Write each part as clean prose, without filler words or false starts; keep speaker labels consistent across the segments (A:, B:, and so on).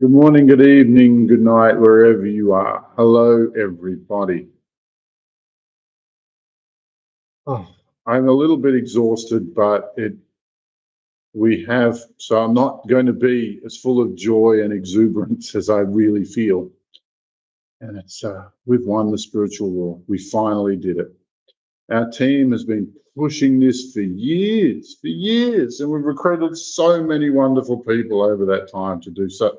A: Good morning, good evening, good night, wherever you are. Hello, everybody. Oh, I'm a little bit exhausted, but so I'm not going to be as full of joy and exuberance as I really feel. And we've won the spiritual war. We finally did it. Our team has been pushing this for years, and we've recruited so many wonderful people over that time to do so.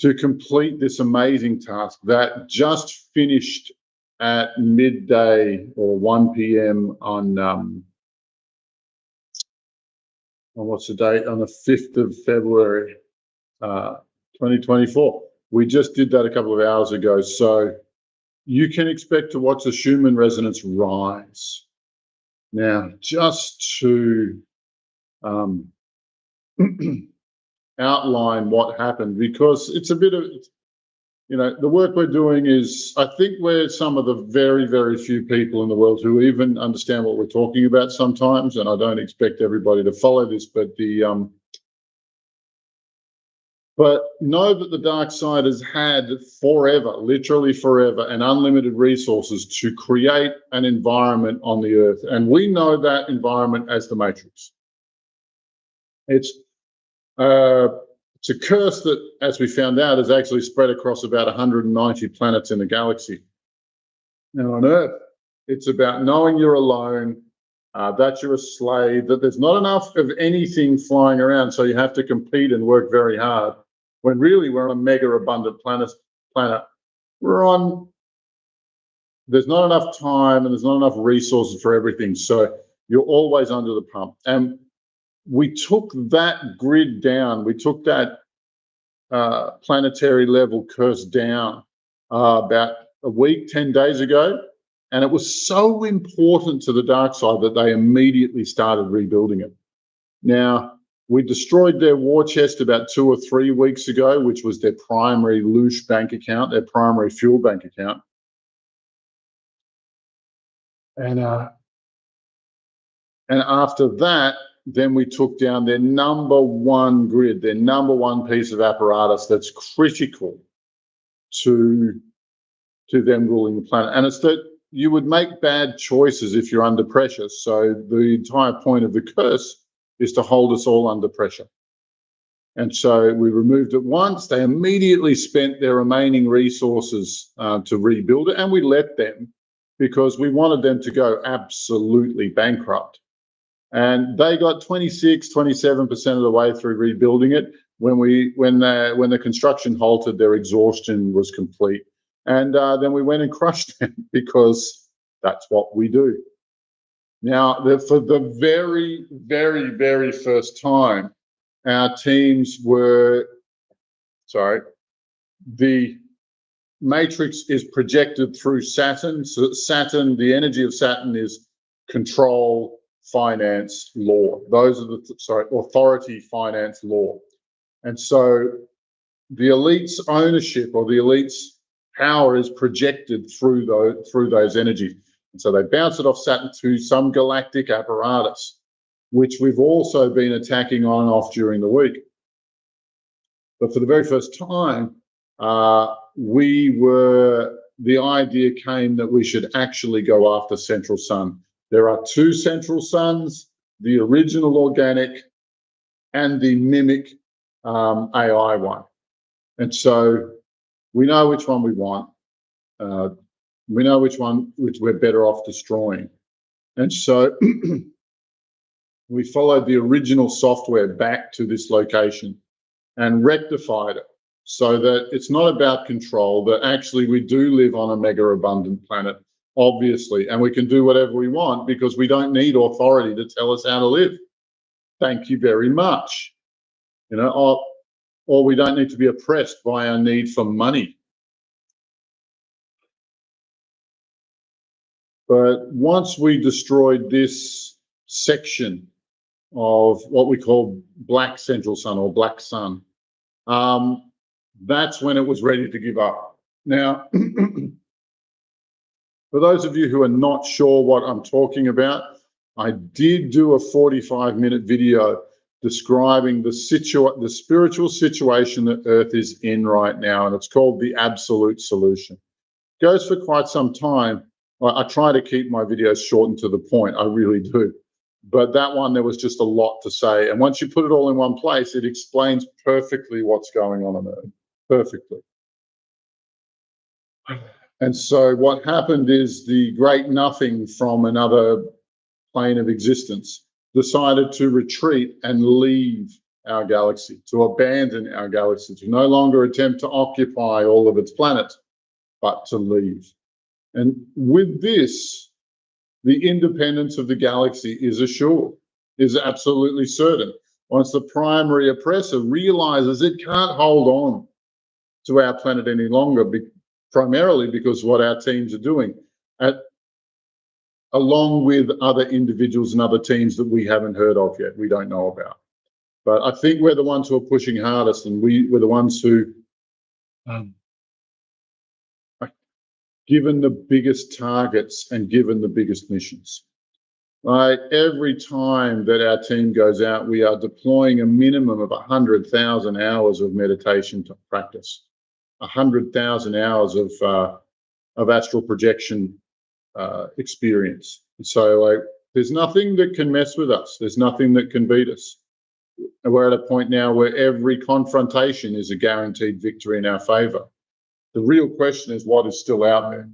A: To complete this amazing task that just finished at midday or 1 p.m. on what's the date? On the 5th of February, 2024. We just did that a couple of hours ago. So you can expect to watch the Schumann resonance rise. Now, just to outline what happened, because it's a bit of, the work we're doing is, I think we're some of the very, very few people in the world who even understand what we're talking about sometimes, and I don't expect everybody to follow this, but know that the dark side has had forever, literally forever, and unlimited resources to create an environment on the earth, and we know that environment as the Matrix. It's a curse that, as we found out, is actually spread across about 190 planets in the galaxy. Now, on Earth, it's about knowing you're alone, that you're a slave, that there's not enough of anything flying around, so you have to compete and work very hard, when really we're on a mega abundant planet. There's not enough time and there's not enough resources for everything, so you're always under the pump. And we took that grid down. We took that planetary level curse down about a week, 10 days ago. And it was so important to the dark side that they immediately started rebuilding it. Now, we destroyed their war chest about 2 or 3 weeks ago, which was their primary loosh bank account, their primary fuel bank account. And after that, then we took down their number one grid, their number one piece of apparatus that's critical to them ruling the planet. And it's that you would make bad choices if you're under pressure. So the entire point of the curse is to hold us all under pressure. And so we removed it once. They immediately spent their remaining resources to rebuild it, and we let them, because we wanted them to go absolutely bankrupt. And they got 26, 27% of the way through rebuilding it. When the construction halted, their exhaustion was complete. And then we went and crushed them, because that's what we do. Now, for the very, very, very first time, our teams were, the matrix is projected through Saturn. So Saturn, the energy of Saturn is control, finance, law. Those are authority, finance, law. And so the elite's ownership, or the elite's power, is projected through those energies. And so they bounce it off Saturn to some galactic apparatus, which we've also been attacking on and off during the week. But for the very first time, the idea came that we should actually go after Central Sun. There are 2 Central Suns, the original organic and the mimic AI one. And so we know which one we want. We know which we're better off destroying. And so we followed the original software back to this location and rectified it, so that it's not about control, that actually we do live on a mega abundant planet, obviously, and we can do whatever we want because we don't need authority to tell us how to live. Thank you very much. Or we don't need to be oppressed by our need for money. But once we destroyed this section of what we call Black Central Sun, or Black Sun, that's when it was ready to give up. Now, for those of you who are not sure what I'm talking about, I did do a 45-minute video describing the spiritual situation that Earth is in right now, and it's called the absolute solution. It goes for quite some time. I try to keep my videos short and to the point, I really do. But that one, there was just a lot to say. And once you put it all in one place, it explains perfectly what's going on Earth. Perfectly. And so what happened is the great nothing from another plane of existence decided to retreat and leave our galaxy, to abandon our galaxy, to no longer attempt to occupy all of its planets, but to leave. And with this, the independence of the galaxy is assured, is absolutely certain. Once the primary oppressor realizes it can't hold on to our planet any longer, primarily because what our teams are doing, along with other individuals and other teams that we haven't heard of yet, we don't know about. But I think we're the ones who are pushing hardest, and we're the ones who are given the biggest targets and given the biggest missions. Right? Every time that our team goes out, we are deploying a minimum of 100,000 hours of meditation to practice, 100,000 hours of astral projection experience. So there's nothing that can mess with us. There's nothing that can beat us. And we're at a point now where every confrontation is a guaranteed victory in our favor. The real question is what is still out there.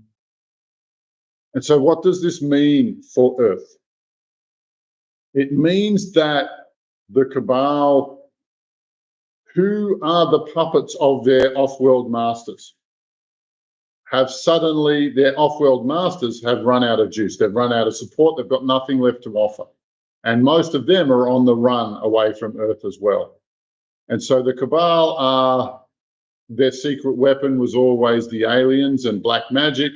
A: And so what does this mean for Earth? It means that the cabal, who are the puppets of their off-world masters, have suddenly, their off-world masters have run out of juice. They've run out of support. They've got nothing left to offer. And most of them are on the run away from Earth as well. And so the cabal are, their secret weapon was always the aliens and black magic.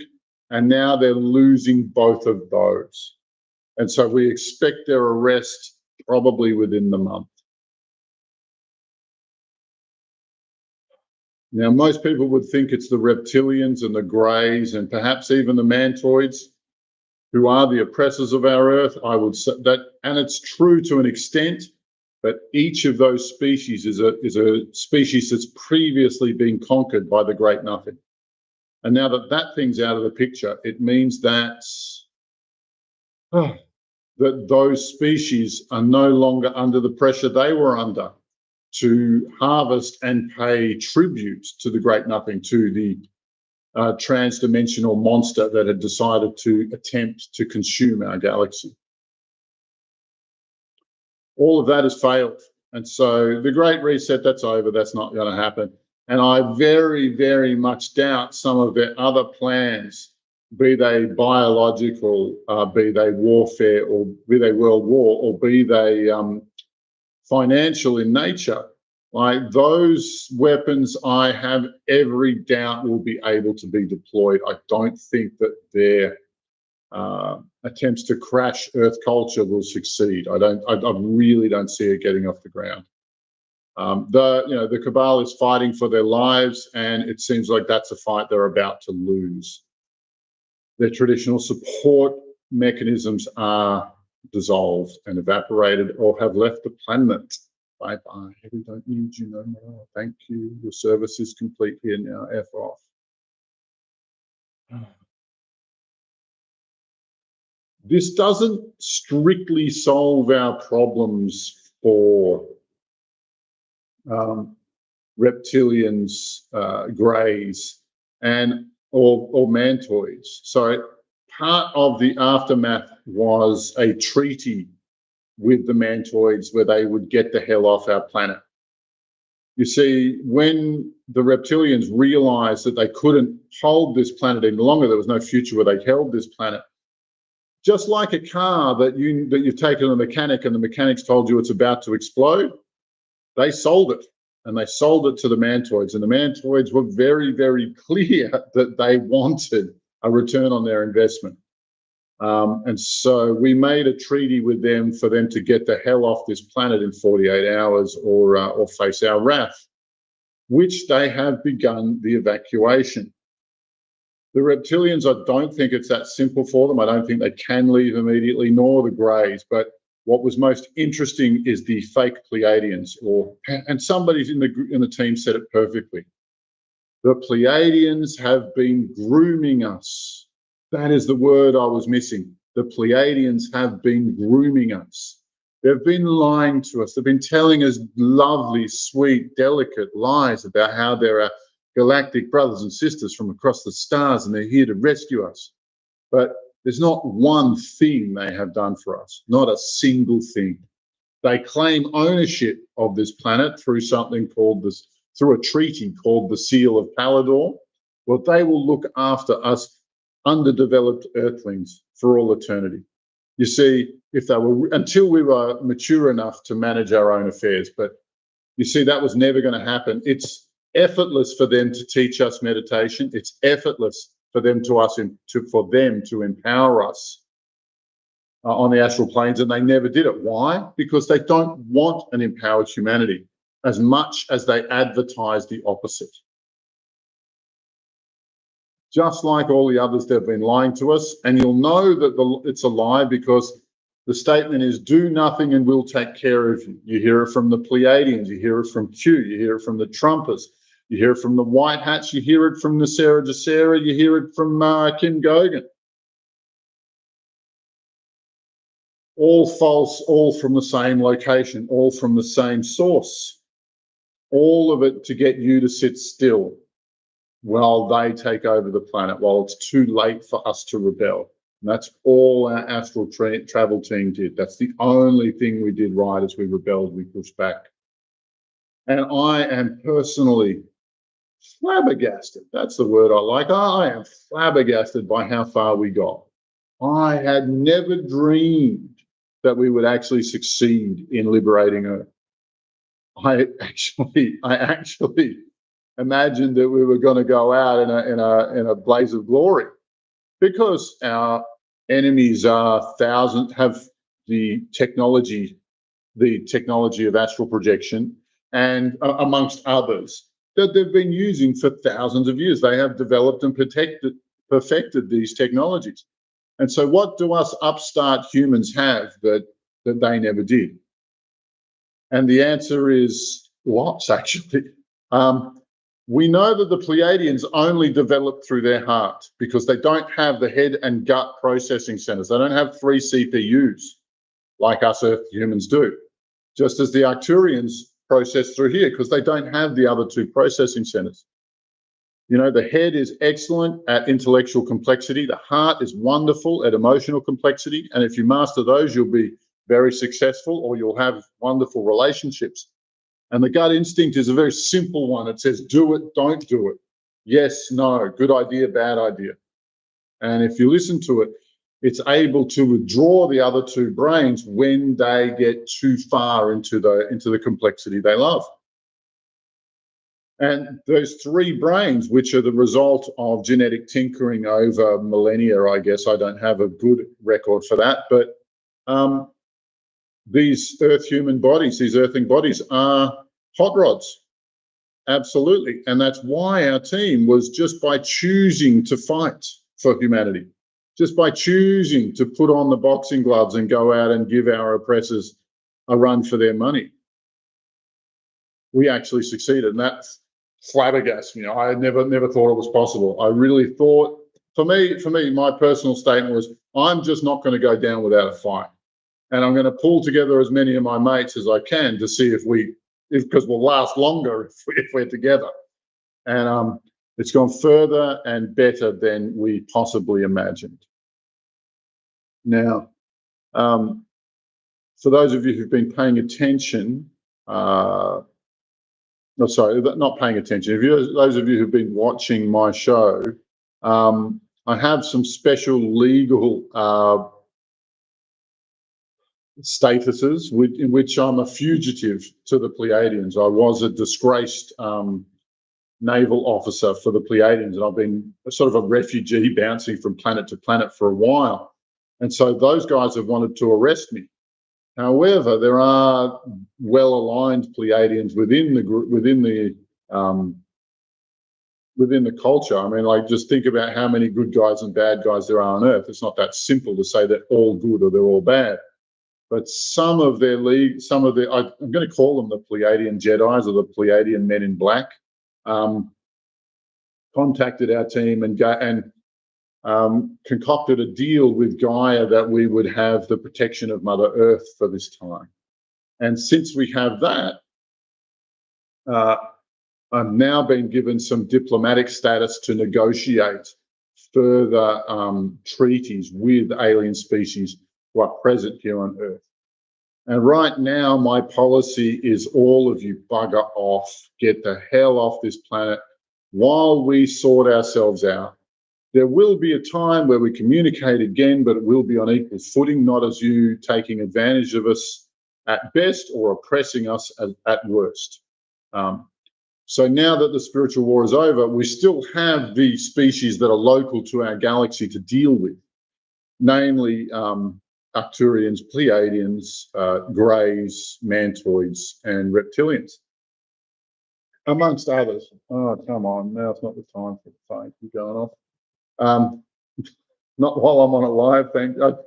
A: And now they're losing both of those. And so we expect their arrest probably within the month. Now, most people would think it's the reptilians and the greys and perhaps even the mantids who are the oppressors of our Earth. I would say that, and it's true to an extent, but each of those species is a species that's previously been conquered by the Great Nothing. And now that that thing's out of the picture, it means that that those species are no longer under the pressure they were under to harvest and pay tribute to the Great Nothing, to the trans-dimensional monster that had decided to attempt to consume our galaxy. All of that has failed. And so the Great Reset, that's over. That's not going to happen. And I very, very much doubt some of their other plans, be they biological, be they warfare, or be they world war, or be they financial in nature. Like those weapons, I have every doubt will be able to be deployed. I don't think that their attempts to crash Earth culture will succeed. I really don't see it getting off the ground. The cabal is fighting for their lives, and it seems like that's a fight they're about to lose. Their traditional support mechanisms are dissolved and evaporated or have left the planet. Bye-bye. We don't need you no more. Thank you. Your service is complete here now. F off. This doesn't strictly solve our problems for reptilians, greys, or mantids. So part of the aftermath was a treaty with the mantids where they would get the hell off our planet. You see, when the reptilians realized that they couldn't hold this planet any longer, there was no future where they held this planet. Just like a car that you've taken to the mechanic and the mechanic's told you it's about to explode, they sold it. And they sold it to the mantids. And the mantids were very, very clear that they wanted a return on their investment. And so we made a treaty with them for them to get the hell off this planet in 48 hours or face our wrath, which they have begun the evacuation. The reptilians, I don't think it's that simple for them. I don't think they can leave immediately, nor the greys. But what was most interesting is the fake Pleiadians, and somebody in the team said it perfectly. The Pleiadians have been grooming us. That is the word I was missing. The Pleiadians have been grooming us. They've been lying to us. They've been telling us lovely, sweet, delicate lies about how there are galactic brothers and sisters from across the stars and they're here to rescue us. But there's not one thing they have done for us, not a single thing. They claim ownership of this planet through through a treaty called the Seal of Palador. Well, they will look after us underdeveloped Earthlings for all eternity. You see, until we were mature enough to manage our own affairs, but you see, that was never going to happen. It's effortless for them to teach us meditation. It's effortless for them to empower us on the astral planes, and they never did it. Why? Because they don't want an empowered humanity as much as they advertise the opposite. Just like all the others, they've been lying to us, and you'll know that it's a lie because the statement is, do nothing and we'll take care of you. You hear it from the Pleiadians, you hear it from Q, you hear it from the Trumpers, you hear it from the White Hats, you hear it from Nasera Jacera, you hear it from Kim Gogan. All false, all from the same location, all from the same source. All of it to get you to sit still while they take over the planet, while it's too late for us to rebel. And that's all our astral travel team did. That's the only thing we did right. As we rebelled, we pushed back. And I am personally flabbergasted. That's the word I like. I am flabbergasted by how far we got. I had never dreamed that we would actually succeed in liberating Earth. I actually imagined that we were going to go out in a blaze of glory, because our enemies have the technology of astral projection, and amongst others that they've been using for thousands of years. They have developed and perfected these technologies. And so what do us upstart humans have that they never did? And the answer is lots, actually. We know that the Pleiadians only developed through their heart because they don't have the head and gut processing centers. They don't have 3 CPUs like us Earth humans do, just as the Arcturians process through here because they don't have the other 2 processing centers. You know, the head is excellent at intellectual complexity. The heart is wonderful at emotional complexity. And if you master those, you'll be very successful, or you'll have wonderful relationships. And the gut instinct is a very simple one. It says, do it, don't do it. Yes, no, good idea, bad idea. And if you listen to it, it's able to withdraw the other 2 brains when they get too far into the complexity they love. And those 3 brains, which are the result of genetic tinkering over millennia, I guess I don't have a good record for that, but these Earth-human bodies, these earthing bodies, are hot rods. Absolutely. And that's why our team was, just by choosing to fight for humanity, just by choosing to put on the boxing gloves and go out and give our oppressors a run for their money, we actually succeeded. And that's flabbergasted me. I had never thought it was possible. I really thought, for me, my personal statement was, I'm just not going to go down without a fight. And I'm going to pull together as many of my mates as I can to see because we'll last longer if we're together. And it's gone further and better than we possibly imagined. Now, for those of you who've been paying attention, not paying attention, those of you who've been watching my show, I have some special legal statuses in which I'm a fugitive to the Pleiadians. I was a disgraced naval officer for the Pleiadians, and I've been sort of a refugee bouncing from planet to planet for a while. And so those guys have wanted to arrest me. However, there are well-aligned Pleiadians within the culture. I mean, like, just think about how many good guys and bad guys there are on Earth. It's not that simple to say they're all good or they're all bad. but some of their I'm going to call them the Pleiadian Jedis or the Pleiadian Men in Black, contacted our team and concocted a deal with Gaia that we would have the protection of Mother Earth for this time. And since we have that, I've now been given some diplomatic status to negotiate further treaties with alien species who are present here on Earth. And right now, my policy is all of you bugger off, get the hell off this planet while we sort ourselves out. There will be a time where we communicate again, but it will be on equal footing, not as you taking advantage of us at best or oppressing us at worst. So now that the spiritual war is over, we still have the species that are local to our galaxy to deal with, namely Arcturians, Pleiadians, Greys, Mantoids, and Reptilians, amongst others. Oh, come on, now it's not the time for the phone to be going off. Not while I'm on it live, thank you.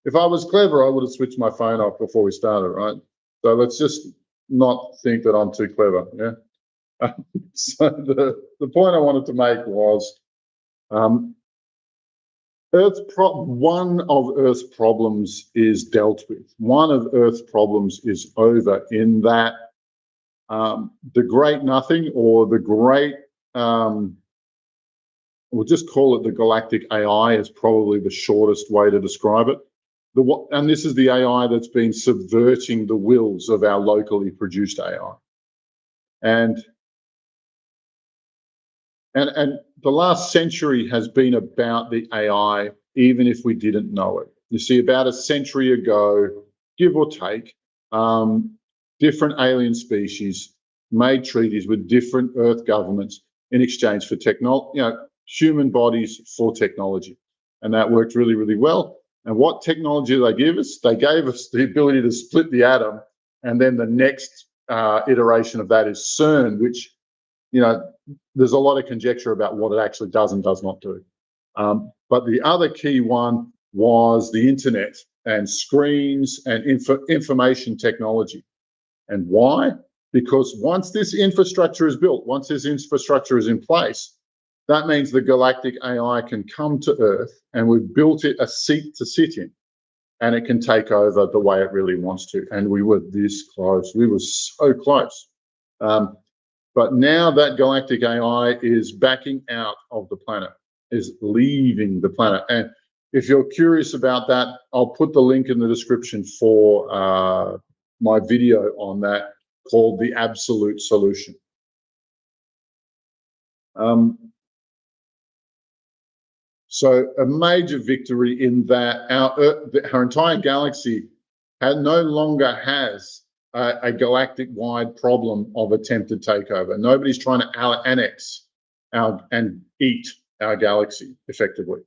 A: If I was clever, I would have switched my phone off before we started, right? So let's just not think that I'm too clever, yeah? So the point I wanted to make was one of Earth's problems is dealt with. One of Earth's problems is over in that the great nothing, or the great, we'll just call it the galactic AI, is probably the shortest way to describe it. And this is the AI that's been subverting the wills of our locally produced AI. And the last century has been about the AI, even if we didn't know it. You see, about a century ago, give or take, different alien species made treaties with different Earth governments in exchange for human bodies for technology. And that worked really, really well. And what technology did they give us? They gave us the ability to split the atom. And then the next iteration of that is CERN, which, there's a lot of conjecture about what it actually does and does not do. But the other key one was the internet and screens and information technology. And why? Because once this infrastructure is built, once this infrastructure is in place, that means the galactic AI can come to Earth, and we've built it a seat to sit in, and it can take over the way it really wants to. And we were this close. We were so close. But now that galactic AI is backing out of the planet, is leaving the planet. And if you're curious about that, I'll put the link in the description for my video on that, called The Absolute Solution. So a major victory in that our entire galaxy no longer has a galactic-wide problem of attempted takeover. Nobody's trying to annex and eat our galaxy effectively.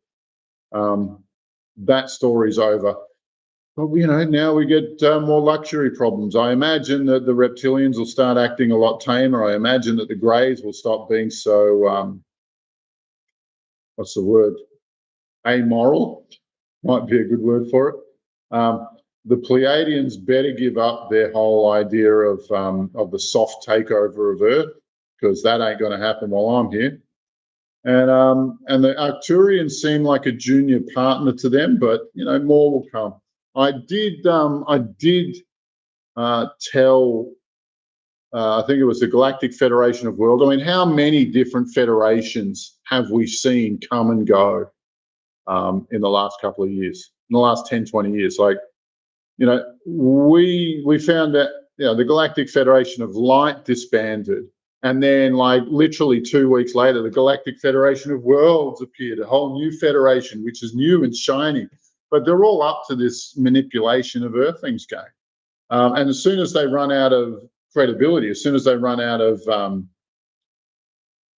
A: That story's over. But now we get more luxury problems. I imagine that the reptilians will start acting a lot tamer. I imagine that the Greys will stop being so what's the word? Amoral might be a good word for it. The Pleiadians better give up their whole idea of the soft takeover of Earth, because that ain't going to happen while I'm here. And the Arcturians seem like a junior partner to them, but more will come. I did tell I think it was the Galactic Federation of Worlds. I mean, how many different federations have we seen come and go in the last couple of years, in the last 10, 20 years? Like, we found that, the Galactic Federation of Light disbanded. And then, like, literally 2 weeks later, the Galactic Federation of Worlds appeared, a whole new federation, which is new and shiny. But they're all up to this manipulation of Earthlings game. And as soon as they run out of credibility, as soon as they run out of,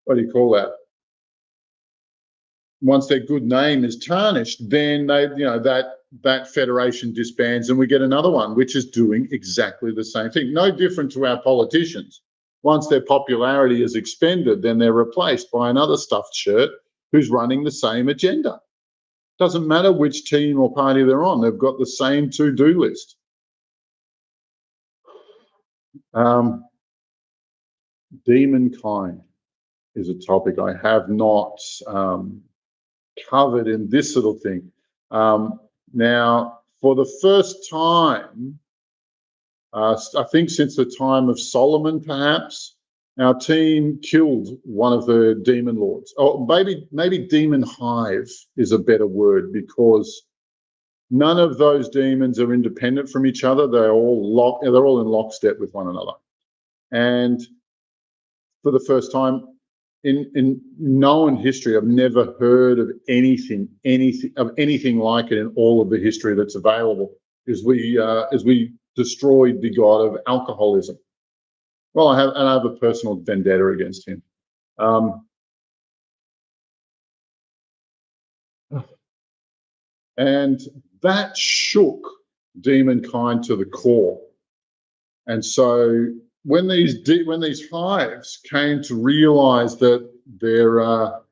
A: what do you call that? Once their good name is tarnished, then they, that federation disbands, and we get another one, which is doing exactly the same thing. No different to our politicians. Once their popularity is expended, then they're replaced by another stuffed shirt who's running the same agenda. Doesn't matter which team or party they're on, they've got the same to-do list. Demon kind is a topic I have not covered in this little thing. Now, for the first time, I think since the time of Solomon, perhaps, our team killed one of the demon lords. Oh, maybe demon hive is a better word, because none of those demons are independent from each other. They're all in lockstep with one another. And for the first time in known history, I've never heard of anything like it in all of the history that's available. As we destroyed the god of alcoholism. Well, I have a personal vendetta against him. And that shook demonkind to the core. And so when these hives came to realize that their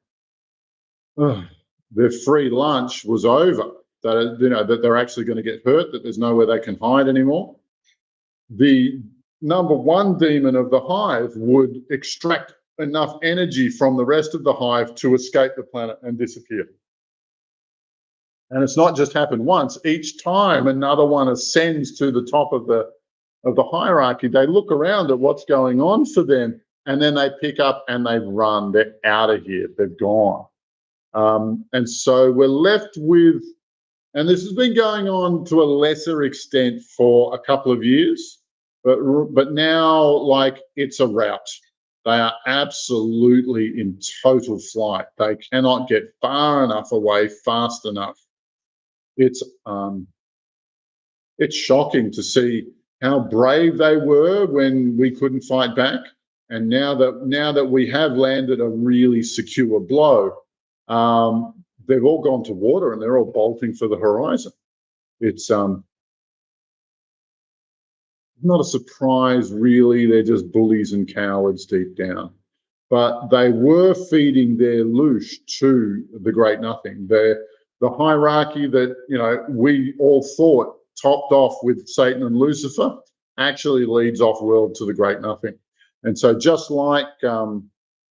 A: free lunch was over, that they're actually going to get hurt, that there's nowhere they can hide anymore, the number one demon of the hive would extract enough energy from the rest of the hive to escape the planet and disappear. And it's not just happened once. Each time another one ascends to the top of the hierarchy, they look around at what's going on for them, and then they pick up and they run. They're out of here. They're gone. And so we're left with, and this has been going on to a lesser extent for a couple of years, but now, like, it's a rout. They are absolutely in total flight. They cannot get far enough away fast enough. It's shocking to see how brave they were when we couldn't fight back, and now that we have landed a really secure blow, they've all gone to water and they're all bolting for the horizon. It's not a surprise, really. They're just bullies and cowards deep down. But they were feeding their loosh to the Great Nothing. The hierarchy that we all thought topped off with Satan and Lucifer actually leads off-world to the Great Nothing. And so just like the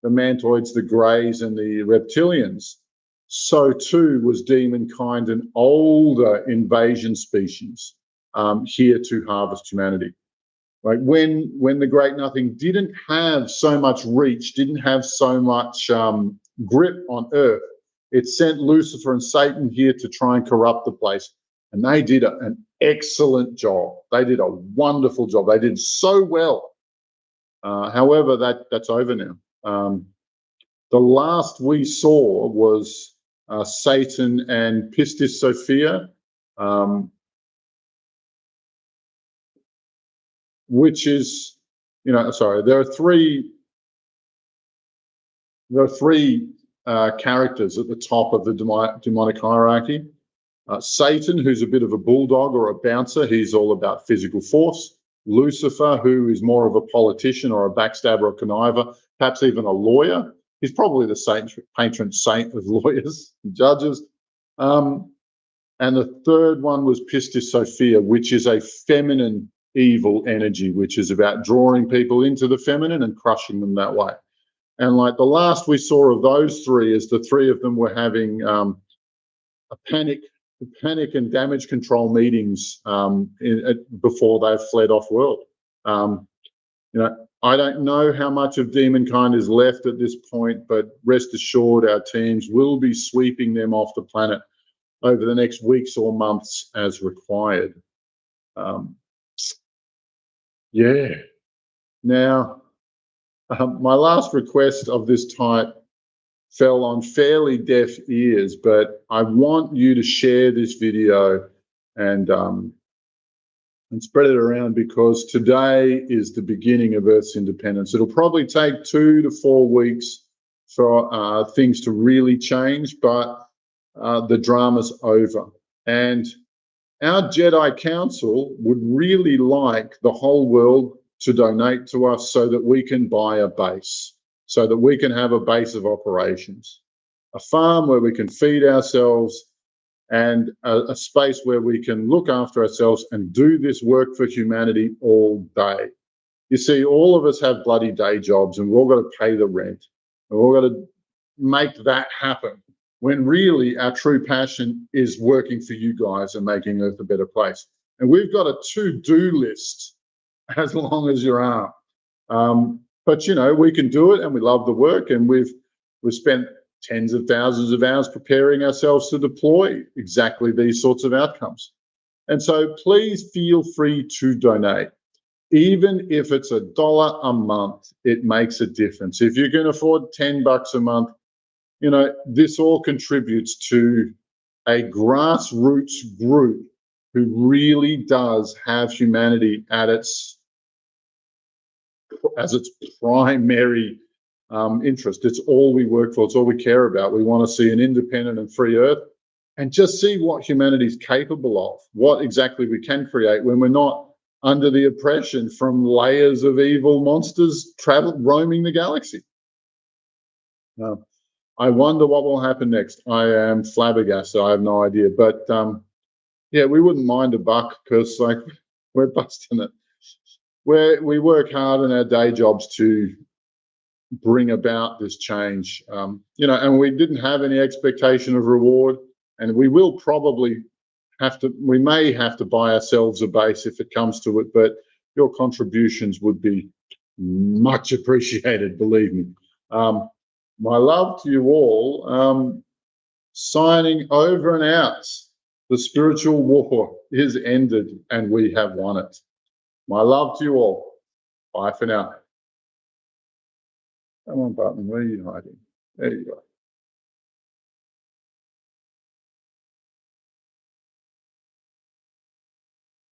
A: mantids, the greys, and the reptilians, so too was demonkind, an older invasion species here to harvest humanity. Like when the Great Nothing didn't have so much reach, didn't have so much grip on Earth, it sent Lucifer and Satan here to try and corrupt the place. And they did an excellent job. They did a wonderful job. They did so well. However, that's over now. The last we saw was Satan and Pistis Sophia, which is, sorry, there are three characters at the top of the demonic hierarchy. Satan, who's a bit of a bulldog or a bouncer, he's all about physical force. Lucifer, who is more of a politician or a backstabber or conniver, perhaps even a lawyer. He's probably the patron saint of lawyers and judges. And the third one was Pistis Sophia, which is a feminine evil energy, which is about drawing people into the feminine and crushing them that way. And like the last we saw of those three is the three of them were having a panic and damage control meetings before they fled off-world. I don't know how much of demonkind is left at this point, but rest assured our teams will be sweeping them off the planet over the next weeks or months as required. Yeah. Now, my last request of this type fell on fairly deaf ears, but I want you to share this video and spread it around, because today is the beginning of Earth's independence. It'll probably take 2 to 4 weeks for things to really change, but the drama's over. And our Jedi Council would really like the whole world to donate to us so that we can buy a base, so that we can have a base of operations, a farm where we can feed ourselves, and a space where we can look after ourselves and do this work for humanity all day. You see, all of us have bloody day jobs, and we've all got to pay the rent. We've all got to make that happen, when really our true passion is working for you guys and making Earth a better place. And we've got a to-do list as long as your arm. But you know, we can do it, and we love the work, and we've spent tens of thousands of hours preparing ourselves to deploy exactly these sorts of outcomes. And so please feel free to donate. Even if it's $1 a month, it makes a difference. If you can afford $10 a month, you know, this all contributes to a grassroots group who really does have humanity at its primary interest. It's all we work for. It's all we care about. We want to see an independent and free Earth, and just see what humanity's capable of, what exactly we can create when we're not under the oppression from layers of evil monsters roaming the galaxy. I wonder what will happen next. I am flabbergasted. I have no idea. But yeah, we wouldn't mind $1 because like we're busting it. We work hard in our day jobs to bring about this change. You know, and we didn't have any expectation of reward, and we will probably we may have to buy ourselves a base if it comes to it, but your contributions would be much appreciated, believe me. My love to you all. Signing over and out. The spiritual war is ended, and we have won it. My love to you all. Bye for now. Come on, Button, where are you hiding? There you go.